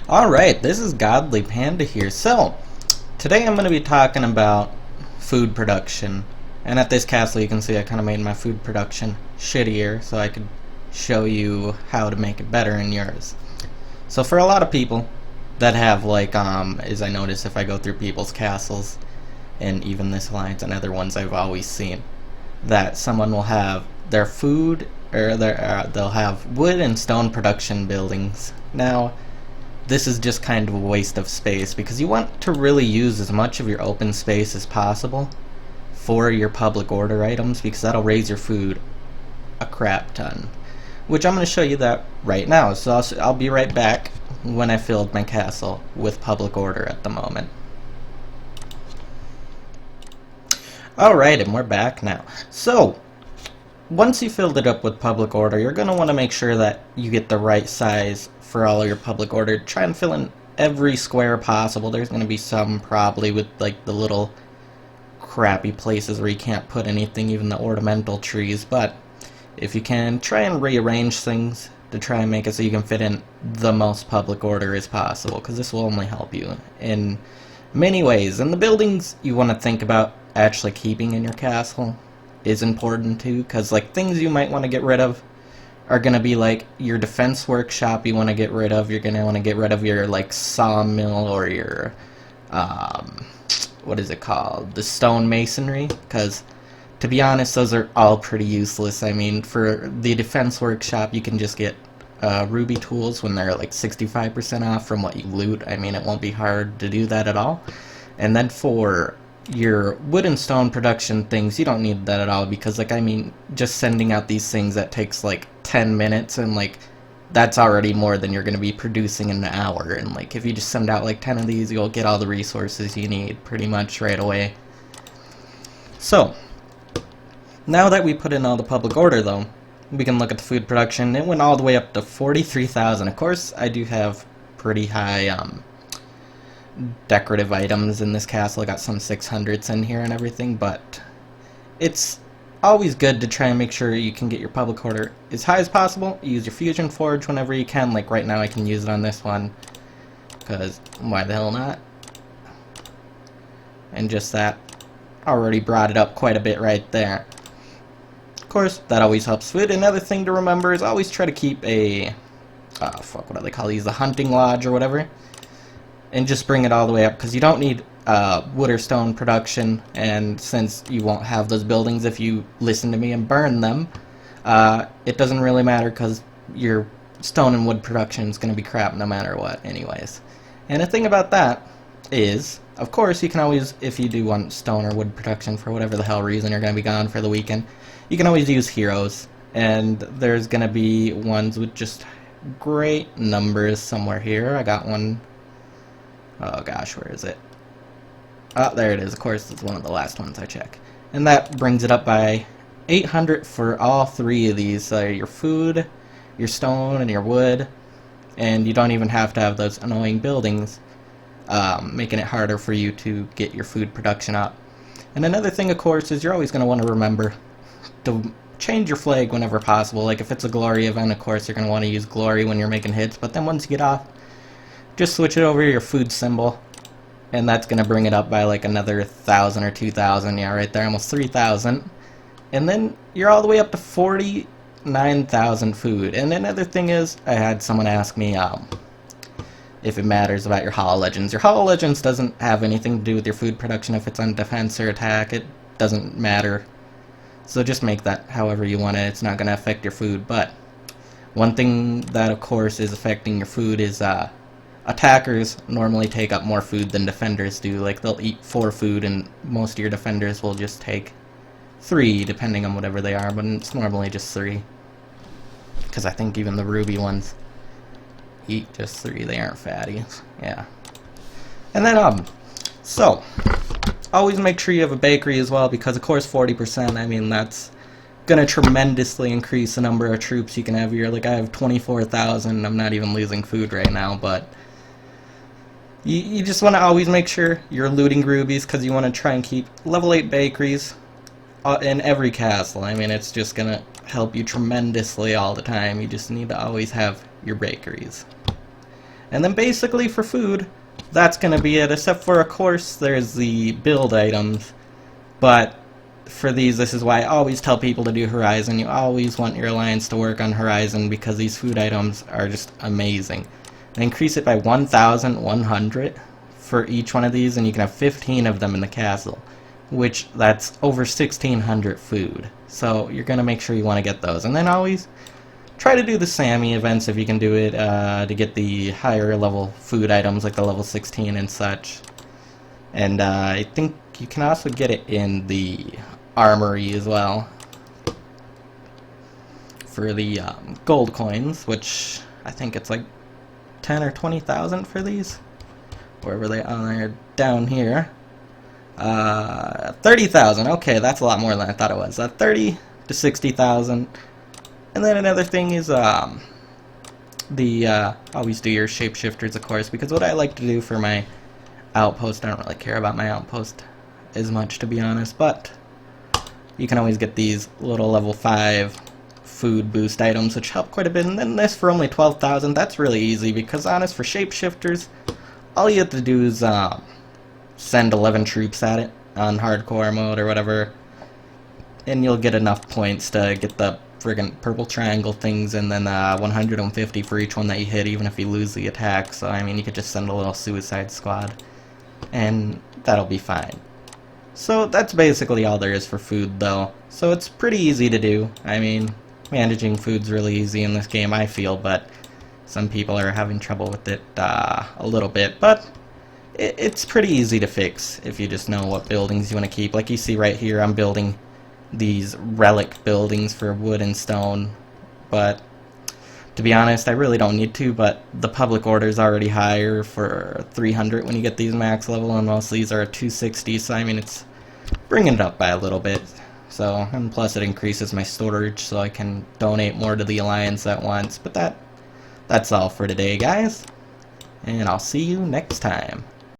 Alright, this is Godly Panda here. So, today I'm going to be talking about food production. And at this castle you can see I kind of made my food production shittier so I could show you how to make it better in yours. So for a lot of people that have as I notice if I go through people's castles, and even this alliance and other ones I've always seen, that someone will have their food, or they'll have wood and stone production buildings. Now, this is just kind of a waste of space because you want to really use as much of your open space as possible for your public order items, because that'll raise your food a crap ton, which I'm going to show you that right now. So I'll be right back when I filled my castle with public order at the moment. Alright, and we're back now. So once you filled it up with public order, you're going to want to make sure that you get the right size for all of your public order. Try and fill in every square possible. There's going to be some probably with like the little crappy places where you can't put anything, even the ornamental trees, but if you can, try and rearrange things to try and make it so you can fit in the most public order as possible, because this will only help you in many ways. And the buildings you want to think about actually keeping in your castle is important too, because like things you might want to get rid of are going to be like your defense workshop you want to get rid of. You're going to want to get rid of your like sawmill or your what is it called, the stone masonry, because to be honest those are all pretty useless. I mean, for the defense workshop you can just get ruby tools when they're like 65% off from what you loot. I mean, it won't be hard to do that at all. And then for your wood and stone production things, you don't need that at all, because like, I mean, just sending out these things, that takes like 10 minutes, and like that's already more than you're going to be producing in an hour. And like if you just send out like 10 of these, you'll get all the resources you need pretty much right away. So now that we put in all the public order though, we can look at the food production. It went all the way up to 43,000. Of course I do have pretty high decorative items in this castle. I got some 600s in here and everything, but it's always good to try and make sure you can get your public order as high as possible. Use your fusion forge whenever you can. Like right now I can use it on this one, because why the hell not? And just that already brought it up quite a bit right there. Of course, that always helps food. Another thing to remember is always try to keep a what do they call these, the hunting lodge or whatever, and just bring it all the way up, because you don't need wood or stone production. And since you won't have those buildings if you listen to me and burn them, it doesn't really matter, because your stone and wood production is going to be crap no matter what anyways. And the thing about that is, of course, you can always, if you do want stone or wood production for whatever the hell reason you're going to be gone for the weekend, you can always use heroes, and there's going to be ones with just great numbers somewhere here. I got one. Oh gosh, where is it? Oh, there it is. Of course, it's one of the last ones I check. And that brings it up by 800 for all three of these. Your food, your stone, and your wood. And you don't even have to have those annoying buildings, making it harder for you to get your food production up. And another thing, of course, is you're always going to want to remember to change your flag whenever possible. Like if it's a glory event, of course, you're going to want to use glory when you're making hits. But then once you get off, just switch it over to your food symbol, and that's going to bring it up by like another 1,000 or 2,000. Yeah, right there, almost 3,000. And then you're all the way up to 49,000 food. And another thing is, I had someone ask me if it matters about your Hollow Legends. Your Hollow Legends doesn't have anything to do with your food production. If it's on defense or attack, it doesn't matter. So just make that however you want it. It's not going to affect your food. But one thing that, of course, is affecting your food is attackers normally take up more food than defenders do. Like they'll eat 4 food, and most of your defenders will just take 3, depending on whatever they are, but it's normally just 3. Because I think even the ruby ones eat just 3. They aren't fatties. Yeah. And then so always make sure you have a bakery as well, because of course 40%, I mean, that's gonna tremendously increase the number of troops you can have here. Like I have 24,000. I'm not even losing food right now, but you just want to always make sure you're looting rubies, because you want to try and keep level 8 bakeries in every castle. I mean, it's just going to help you tremendously all the time. You just need to always have your bakeries. And then basically for food, that's going to be it, except for, of course, there's the build items. But for these, this is why I always tell people to do Horizon. You always want your alliance to work on Horizon because these food items are just amazing. And increase it by 1,100 for each one of these, and you can have 15 of them in the castle, which that's over 1,600 food. So you're going to make sure you want to get those. And then always try to do the Sammy events if you can do it, to get the higher level food items like the level 16 and such. And I think you can also get it in the armory as well for the gold coins, which I think it's like 10 or 20,000 for these, wherever they are down here. 30,000. Okay, that's a lot more than I thought it was. 30 to 60,000. And then another thing is always do your shapeshifters, of course, because what I like to do for my outpost, I don't really care about my outpost as much, to be honest, but you can always get these little level 5 food boost items, which help quite a bit. And then this for only 12,000, that's really easy, because honest, for shapeshifters, all you have to do is send 11 troops at it on hardcore mode or whatever, and you'll get enough points to get the friggin' purple triangle things, and then 150 for each one that you hit, even if you lose the attack. So I mean, you could just send a little suicide squad, and that'll be fine. So that's basically all there is for food, though. So it's pretty easy to do. I mean, managing food's really easy in this game, I feel, but some people are having trouble with it a little bit. But it's pretty easy to fix if you just know what buildings you want to keep. Like you see right here, I'm building these relic buildings for wood and stone, but to be honest, I really don't need to. But the public order is already higher for 300 when you get these max level, and most of these are 260, so I mean, it's bringing it up by a little bit. So, and plus it increases my storage so I can donate more to the Alliance at once. But that's all for today, guys, and I'll see you next time.